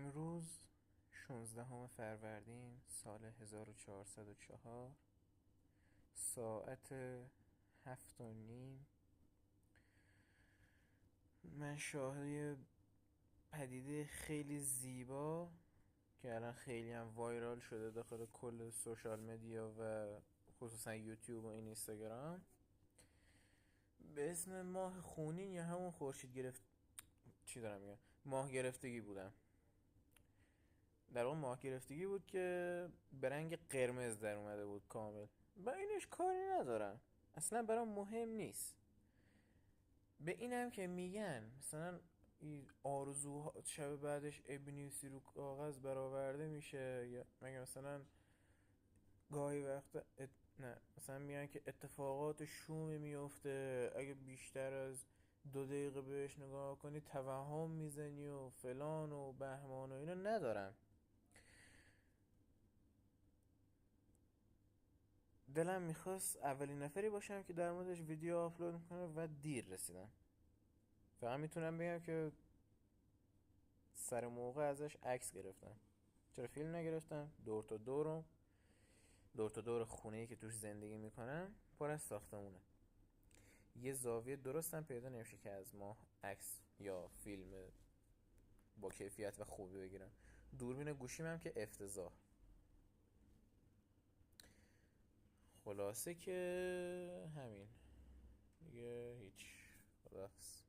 امروز 16 فروردین سال 1404 ساعت 7:30 من شاهد یه پدیده خیلی زیبا که الان خیلی هم وایرال شده داخل کل سوشال مدیا و خصوصا یوتیوب و این اینستاگرام به اسم ماه خونین یا همون خورشید گرفت چی دارم میگم ماه گرفتگی بودم. در اون ماه گرفتگی بود که به رنگ قرمز در اومده بود کامل. با اینش کاری ندارم، اصلا برام مهم نیست. به اینم که میگن مثلا این آرزوها شب بعدش بنویسی رو کاغذ برآورده میشه، یا مگه مثلا گاهی وقت نه مثلا میگن که اتفاقات شومی میفته اگه بیشتر از 2 دقیقه بهش نگاه کنی توهم میزنی و فلان و بهمان و اینا. ندارم، دلم میخواست اولین نفری باشم که در موردش ویدیو آپلود میکنه و دیر رسیدم. فقط میتونم بگم که سر موقع ازش عکس گرفتم. چرا فیلم نگرفتم؟ دور تا دور خونه ای که توش زندگی میکنم پر از ساختمونه. یه زاویه درستم پیدا نمیشه که از ما عکس یا فیلم با کیفیت و خوبی بگیرم. دوربین گوشیم هم که افتضاح. خلاصه که همین دیگه، هیچ. خداحافظ.